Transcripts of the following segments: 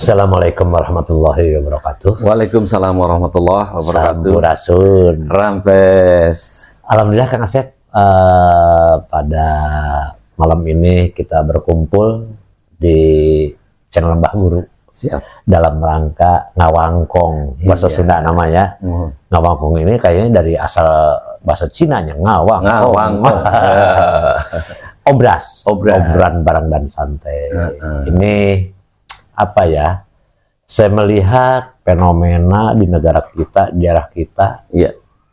Assalamualaikum warahmatullahi wabarakatuh. Waalaikumsalam warahmatullahi wabarakatuh. Sampurasun. Rampes. Alhamdulillah Kang Asep, pada malam ini kita berkumpul di channel Mbah Guru. Siap. Dalam rangka ngawangkong, bahasa Sunda namanya. Ngawangkong ini kayaknya dari asal bahasa Cinanya, ngawangkong. Obrolan bareng dan santai. Ini apa ya? Saya melihat fenomena di negara kita, di daerah kita,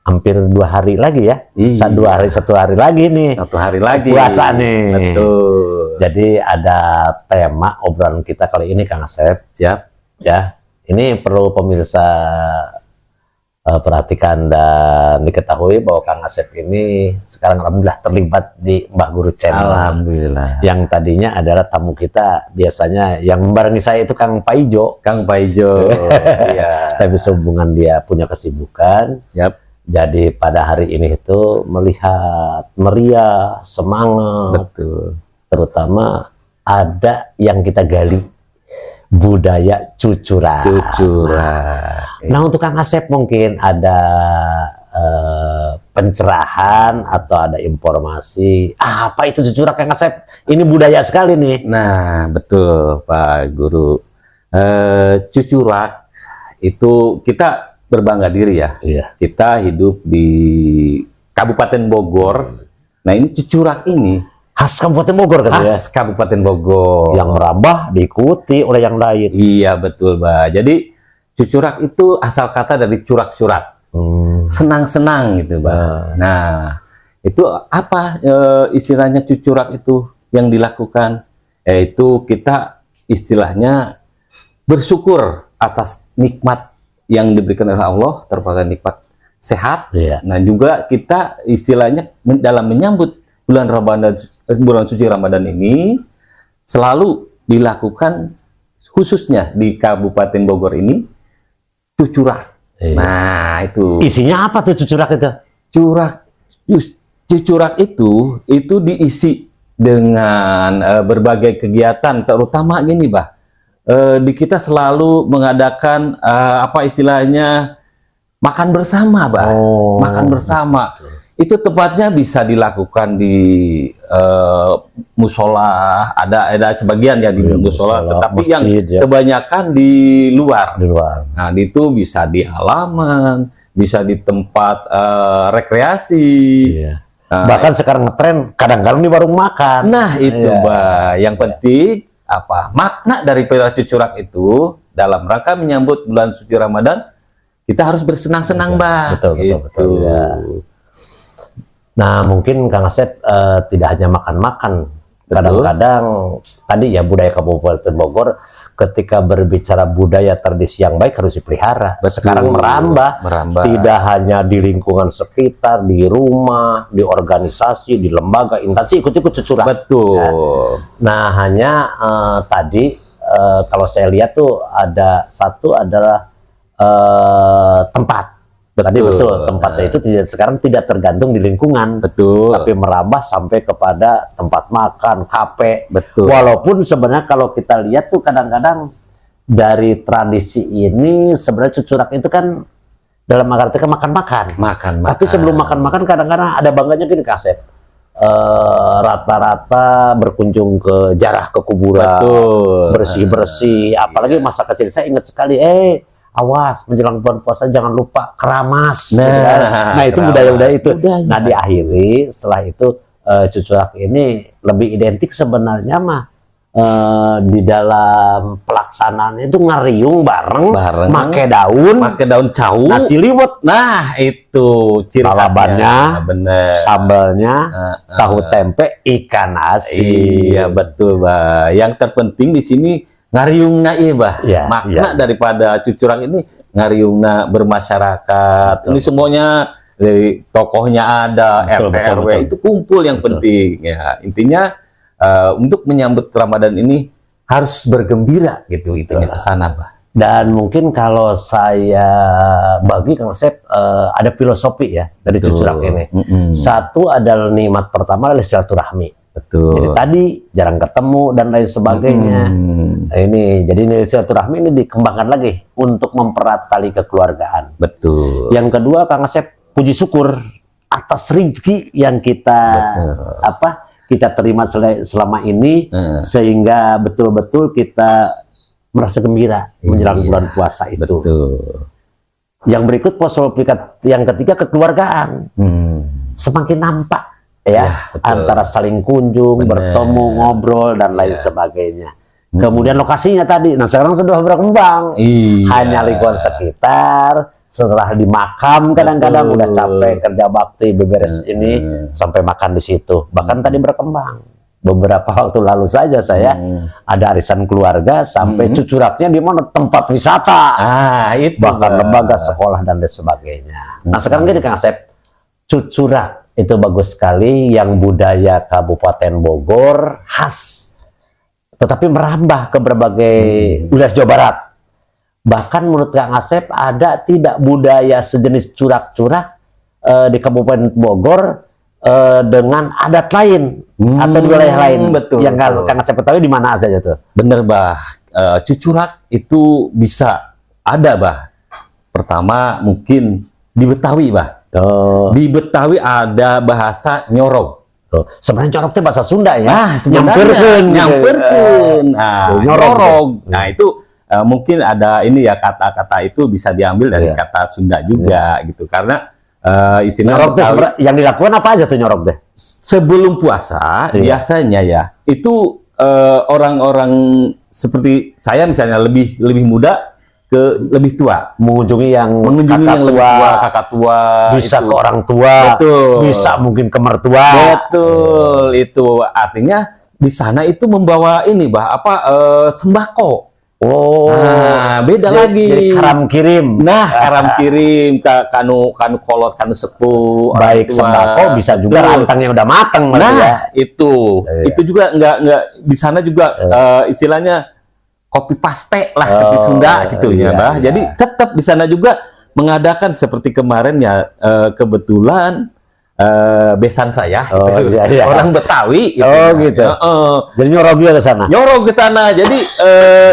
hampir 2 hari lagi ya. Satu hari lagi nih. 1 hari lagi. Puasa nih. Betul. Jadi ada tema obrolan kita kali ini, Kang Asep. Siap. Ya, ini perlu pemirsa perhatikan dan diketahui bahwa Kang Asep ini sekarang alhamdulillah terlibat di Mbah Guru Channel. Alhamdulillah. Yang tadinya adalah tamu kita biasanya yang membarengi saya itu Kang Paijo. Kang Paijo. Iya. Tapi sehubungan dia punya kesibukan. Siap. Jadi pada hari ini itu melihat meriah, semangat. Betul. Terutama ada yang kita gali, budaya cucuran. Nah, untuk Kang Asep mungkin ada pencerahan atau ada informasi apa itu cucurak, Kang Asep? Ini budaya sekali nih. Nah, betul Pak Guru. Cucurak itu kita berbangga diri ya. Iya. Kita hidup di Kabupaten Bogor. Nah, ini cucurak ini Khas Kabupaten Bogor kan ya? khas Kabupaten Bogor. Yang merambah diikuti oleh yang lain. Iya betul, Mbak. Jadi cucurak itu asal kata dari curak-curak. Senang-senang gitu, Mbak. Nah, itu apa istilahnya cucurak itu yang dilakukan? Yaitu kita istilahnya bersyukur atas nikmat yang diberikan oleh Allah, terutama nikmat sehat. Iya. Nah, juga kita istilahnya dalam menyambut bulan suci Ramadan ini selalu dilakukan khususnya di Kabupaten Bogor ini cucurak. Iya. Nah, itu. Isinya apa tuh cucurak itu? Cucurak itu diisi dengan berbagai kegiatan, terutama gini, Bah. Di kita selalu mengadakan apa istilahnya makan bersama, Bah. Makan bersama. Itu tepatnya bisa dilakukan di musola, ada sebagian ya di musola, tetapi masjid, yang kebanyakan di luar. Nah, itu bisa di halaman, bisa di tempat rekreasi. Iya. Bahkan sekarang ngetren kadang-kadang di warung makan. Nah, itu Mbak. Yang penting apa? Makna dari cucurak itu dalam rangka menyambut bulan suci Ramadan, kita harus bersenang-senang, Mbak. Betul. Ya. Nah, mungkin Kang Asep tidak hanya makan-makan. Kadang-kadang tadi ya budaya Kabupaten Bogor ketika berbicara budaya tradisi yang baik harus dipelihara. Sekarang merambah. Tidak hanya di lingkungan sekitar, di rumah, di organisasi, di lembaga, instansi ikut-ikut cucurak. Betul. Ya. Nah, hanya tadi kalau saya lihat tuh ada satu adalah tempat. Tadi betul, tempatnya itu sekarang tidak tergantung di lingkungan, tapi merambah sampai kepada tempat makan, kafe. Walaupun sebenarnya kalau kita lihat tuh kadang-kadang dari tradisi ini sebenarnya cucurak itu kan dalam arti makan-makan. Tapi sebelum makan-makan kadang-kadang ada bangganya gini, Kak Asep. Rata-rata berkunjung ke jarah, ke kuburan, bersih-bersih. Apalagi masa kecil saya ingat sekali, awas menjelang bulan puasa jangan lupa keramas. Nah, itu budaya-budaya itu. Nah, diakhiri setelah itu cucurak ini lebih identik sebenarnya mah di dalam pelaksanaan itu ngeriung bareng make daun cawu, nasi liwet. Nah, itu ciri khasnya, sambalnya, tahu tempe, ikan asin. Iya, betul, Mbak. Yang terpenting di sini ngariungna Bah. Makna daripada cucurak ini ngariungna bermasyarakat. Ini semuanya dari tokohnya ada, RT RW itu kumpul yang penting ya. Intinya untuk menyambut Ramadan ini harus bergembira gitu, intinya ke sana, Bah. Dan mungkin kalau saya bagi Kang Asep ada filosofi ya dari cucurak ini. Satu adalah nikmat pertama adalah silaturahmi. Betul. Jadi tadi jarang ketemu dan lain sebagainya. Ini jadi silaturahmi ini dikembangkan lagi untuk mempererat tali kekeluargaan. Betul. Yang kedua, Kang Asep, puji syukur atas rezeki yang kita kita terima selama ini, sehingga betul-betul kita merasa gembira menjelang bulan puasa itu. Betul. Yang berikut poso yang ketiga, kekeluargaan. Semakin nampak ya antara saling kunjung, bertemu, ngobrol dan lain sebagainya. Kemudian lokasinya tadi, nah sekarang sudah berkembang. Hanya lingkungan sekitar. Setelah di makam kadang-kadang udah capek kerja bakti beberes ini sampai makan di situ. Bahkan tadi berkembang. Beberapa waktu lalu saja saya ada arisan keluarga sampai cucuraknya di mana tempat wisata. Itu bahkan lembaga sekolah dan lain sebagainya. Nah sekarang gini Kang Asep, cucurak itu bagus sekali, yang budaya Kabupaten Bogor khas, tetapi merambah ke berbagai wilayah Jawa Barat. Bahkan menurut Kang Asep ada tidak budaya sejenis curak-curak di Kabupaten Bogor dengan adat lain atau di wilayah lain. Betul. Yang Kang Asep ketahui di mana saja tuh? Bener bah, cucurak itu bisa ada bah. Pertama mungkin di Betawi bah. Di Betawi ada bahasa nyorog. Sebenarnya nyorog itu bahasa Sunda ya. Nah, nyamperkeun. Nyorog. Nah itu mungkin ada ini ya, kata-kata itu bisa diambil dari kata Sunda juga gitu, karena istilah nyorog yang dilakukan apa aja tuh nyorog deh? Sebelum puasa biasanya ya itu orang-orang seperti saya misalnya lebih muda ke lebih tua mengunjungi yang kakak tua, bisa itu. ke orang tua, betul. Bisa mungkin ke mertua, betul. Itu artinya di sana itu membawa ini sembako. Nah, beda lagi. Karam kirim. Nah, karam kirim kanu kolot kanu sepuh. Baik sembako bisa juga rantang yang udah matang. Nah, itu juga nggak di sana juga istilahnya kopi paste lah seperti Sunda gitu ya, Bah. Jadi tetap di sana juga mengadakan seperti kemarin ya, kebetulan besan saya orang Betawi gitu. Jadi nyorog ke sana. Nyorog ke sana. Jadi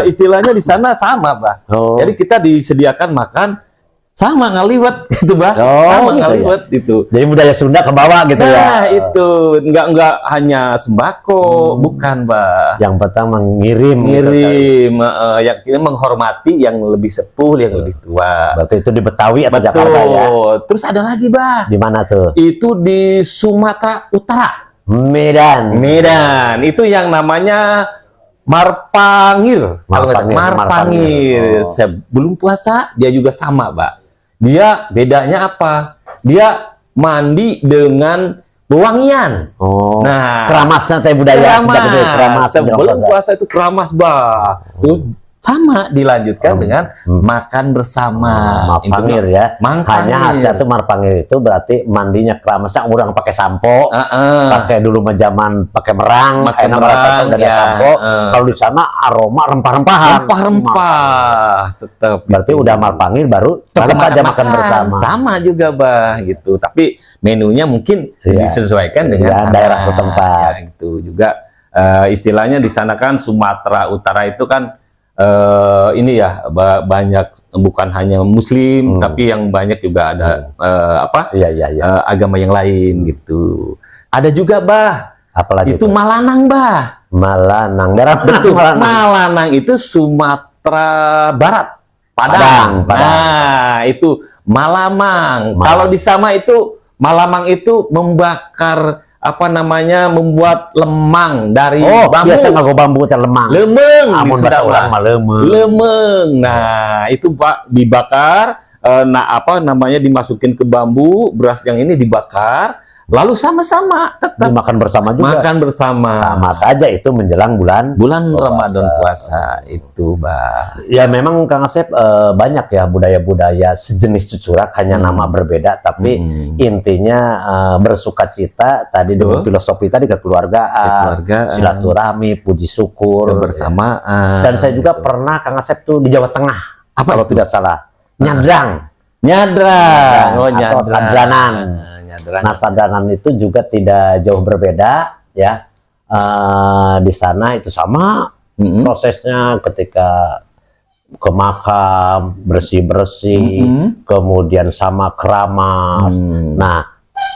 istilahnya di sana sama, Bah. Jadi kita disediakan makan sama ngaliwet gitu, Bah. Sama ngaliwet itu. Jadi budaya Sunda ke bawah gitu ya. Nah, itu enggak hanya sembako, bukan, Bah. Yang pertama ngirim yang kita menghormati yang lebih sepuh, yang lebih tua. Berarti itu di Betawi atau Jakarta ya. Terus ada lagi, Bah. Di mana tuh? Itu di Sumatera Utara. Medan. Itu yang namanya Marpangir. Marpangir. Sebelum puasa dia juga sama, Pak. Dia bedanya apa? Dia mandi dengan wewangian. Nah, keramasnya teh budaya sejak itu keramas. Sebelum puasa itu keramas, Bah. Sama dilanjutkan dengan makan bersama. Marpangir ya. Hanya khasnya tuh marpangir itu berarti mandinya keramasnya orang pakai sampo, pakai dulu zaman pakai merang, ada sampo. Kalau di sana aroma rempah-rempahan. Rempah tetap. Berarti udah marpangir baru tetap aja makan bersama. Sama juga, Bah, gitu. Tapi menunya mungkin disesuaikan dengan daerah setempat. Gitu juga istilahnya di sana kan Sumatera Utara itu kan ini ya banyak, bukan hanya Muslim tapi yang banyak juga ada agama yang lain gitu. Ada juga, Bah, apalagi itu Malanang, Bah. Malanang, daerah betul. Malanang itu Sumatera Barat, Padang. Nah, itu Malamang. Kalau di sama itu Malamang itu membakar membuat lemang dari bambu. Biasa nggak bambu lemang. Lemeng. Amun bahasa orang mah lemeng. Lemeng. Nah, itu Pak dibakar, dimasukin ke bambu, beras yang ini dibakar, lalu sama-sama tetap dimakan bersama juga. Makan bersama. Sama saja itu menjelang bulan Ramadan puasa itu, Bah. Ya memang Kang Asep banyak ya budaya-budaya sejenis cucurak, hanya nama berbeda tapi intinya bersukacita tadi dengan filosofi tadi kekeluargaan, silaturahmi, puji syukur, kebersamaan. Dan saya juga pernah Kang Asep tuh di Jawa Tengah, kalau tidak salah, nyadrang. Atau sadranan. Nah, sadranan itu juga tidak jauh berbeda ya. di sana itu sama prosesnya ketika ke makam bersih-bersih, kemudian sama keramas. Nah,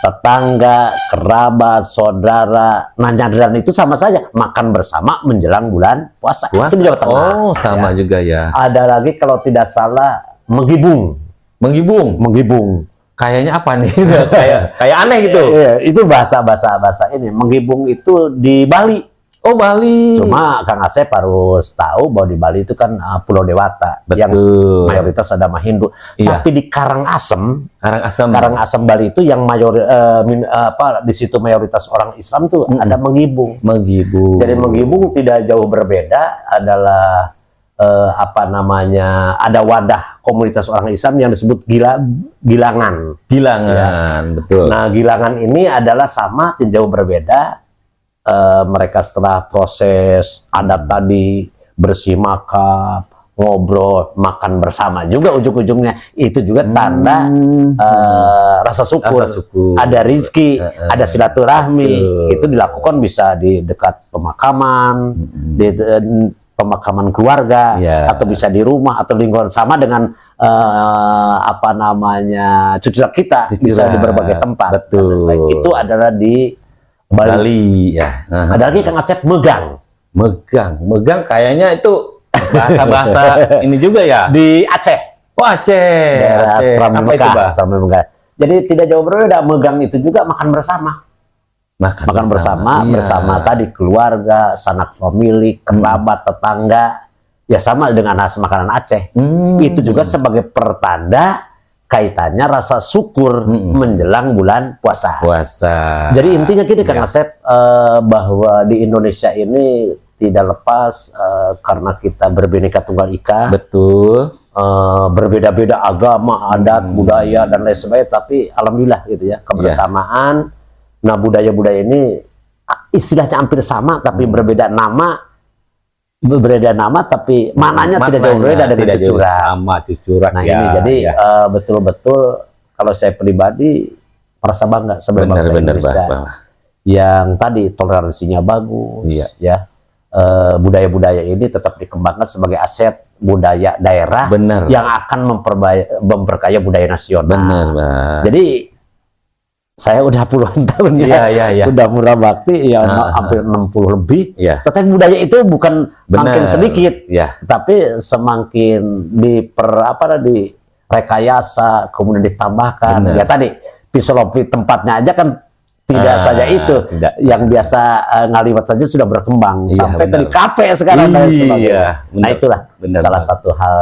tetangga, kerabat, saudara, nyadran itu sama saja makan bersama menjelang bulan puasa. Itu di Jawa Tengah. Oh, sama juga ya. Ada lagi kalau tidak salah menggibung. Menggibung. Kayaknya apa nih? kayak aneh gitu. Iya, itu bahasa ini. Menggibung itu di Bali. Oh, Bali. Cuma Kang Asep harus tahu bahwa di Bali itu kan Pulau Dewata. Betul. Yang mayoritas agama Hindu. Iya. Tapi di Karangasem Bali itu yang di situ mayoritas orang Islam tuh ada menggibung. Jadi menggibung tidak jauh berbeda adalah ada wadah komunitas orang Islam yang disebut Gilangan. Ya. Betul. Nah, Gilangan ini adalah sama, tidak jauh berbeda. Mereka setelah proses adat tadi bersih makam, ngobrol, makan bersama juga ujung-ujungnya itu juga tanda rasa syukur. Ada rizki, ada silaturahmi. Itu dilakukan bisa di dekat pemakaman, di pemakaman keluarga, atau bisa di rumah atau lingkungan, sama dengan cucurak kita bisa di berbagai tempat. Betul. Itu adalah di Bali ya. Ada lagi Kang Asep megang kayaknya itu bahasa ini juga ya. Di Aceh. Oh, Aceh. Daerah Serambi Mekah. Jadi tidak jauh berbeda, megang itu juga makan bersama. Makan bersama tadi keluarga, sanak famili, kerabat, tetangga. Ya sama dengan khas makanan Aceh. Itu juga sebagai pertanda kaitannya rasa syukur menjelang bulan puasa. Jadi intinya gini Kang Asep, bahwa di Indonesia ini tidak lepas karena kita berbineka tunggal ika. Betul. Berbeda-beda agama, adat, budaya dan lain sebagainya, tapi alhamdulillah gitu ya, kebersamaan. Nah, budaya-budaya ini istilahnya hampir sama tapi berbeda nama tapi maknanya tidak jauh berbeda dengan cucurak. Sama cucurak. Nah, ini jadi betul-betul kalau saya pribadi merasa bangga sebagai bangsa Indonesia yang tadi toleransinya bagus, budaya-budaya ini tetap dikembangkan sebagai aset budaya daerah yang akan memperkaya budaya nasional. Jadi saya udah puluhan tahun udah pura bakti hampir 60 lebih. Tetapi budaya itu bukan makin sedikit, tapi semakin direkayasa, kemudian ditambahkan. Ya tadi Pisolopi tempatnya aja kan tidak saja itu, yang biasa ngaliwat saja sudah berkembang sampai ke kafe sekarang dan sebagainya. Nah, itulah salah satu hal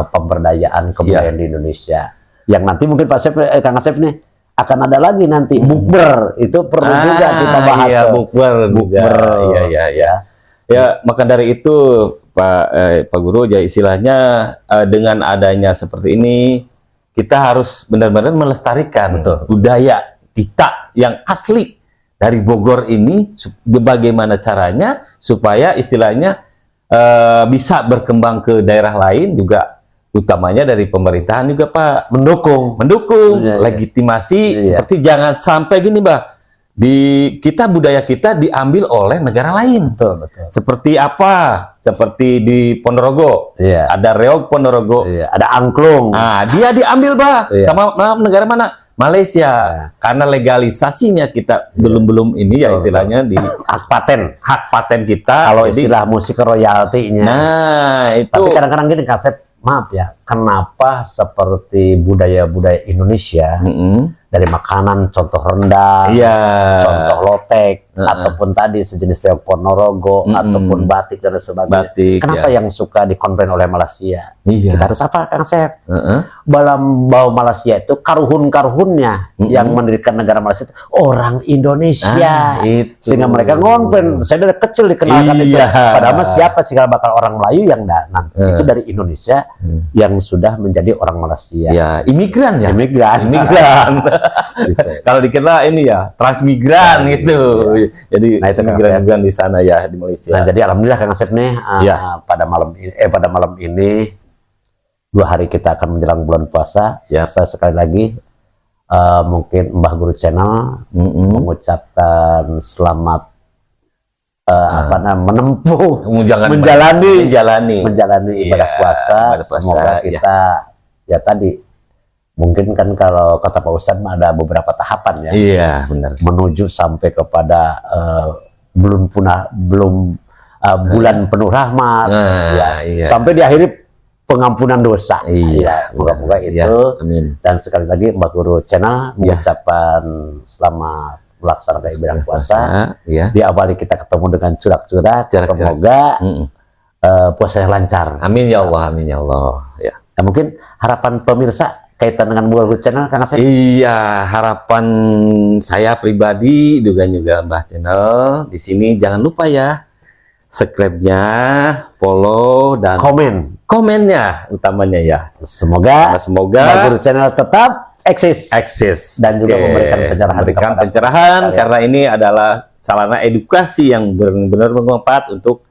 pemberdayaan kebudayaan di Indonesia. Yang nanti mungkin Kang Asep nih akan ada lagi nanti bukber, itu perlu juga kita bahas. Bukber. Ya, maka dari itu Pak Guru, ya istilahnya dengan adanya seperti ini kita harus benar-benar melestarikan budaya kita yang asli dari Bogor ini. Bagaimana caranya supaya istilahnya bisa berkembang ke daerah lain juga, utamanya dari pemerintahan juga Pak, mendukung legitimasi seperti jangan sampai gini budaya kita diambil oleh negara lain. Betul. Seperti apa? Seperti di Ponorogo, ada Reog Ponorogo, ada angklung. Nah, dia diambil sama negara mana? Malaysia. Karena legalisasinya kita belum ini istilahnya di hak paten kita. Kalau istilah musik royaltinya. Nah, itu. Tapi kadang-kadang gini Kak Asep, maaf ya, kenapa seperti budaya-budaya Indonesia dari makanan, contoh rendang, contoh lotek, ataupun tadi sejenis Reog Ponorogo, ataupun batik dan sebagainya. Kenapa yang suka dikonven oleh Malaysia? Kita harus apa Kang Asep? Bahwa Malaysia itu karuhun-karuhunnya yang mendirikan negara Malaysia itu orang Indonesia. Sehingga mereka ngonven. Saya dari kecil dikenalkan itu. Padahal siapa sih kalau bakal orang Melayu yang itu dari Indonesia yang sudah menjadi orang Malaysia. Imigran. Kalau dikira ini transmigran gitu. Jadi migran di sana di Malaysia. Nah, jadi alhamdulillah Kang Asep nih pada malam ini 2 hari kita akan menjelang bulan puasa. Saya sekali lagi mungkin Mbah Guru Channel mengucapkan selamat menempuh, menjalani ibadah puasa. Semoga kita ya tadi mungkin kan kalau kata Pak Ustadz ada beberapa tahapan ya. Iya, benar. Menuju sampai kepada bulan penuh rahmat, sampai diakhiri pengampunan dosa. Iya, moga-moga itu. Amin. Dan sekali lagi Mbah Guru Channel mengucapkan selamat melaksanakan ibadah puasa. Diawali kita ketemu dengan curak-curak. Semoga puasanya lancar. Amin ya Allah, amin ya Allah. Ya. Nah, mungkin harapan pemirsa kaitan dengan Mbah Guru Channel, Kang Asep? Iya, harapan saya pribadi juga Mbah Channel di sini jangan lupa ya subscribe-nya, follow dan komennya utamanya ya. Semoga Mbah Guru Channel tetap eksis dan juga memberikan pencerahan karena ini adalah sarana edukasi yang benar-benar bermanfaat untuk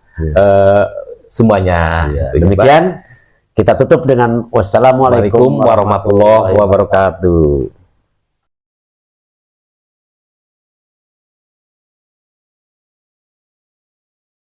semuanya. Demikian kita tutup dengan wassalamualaikum warahmatullahi wabarakatuh.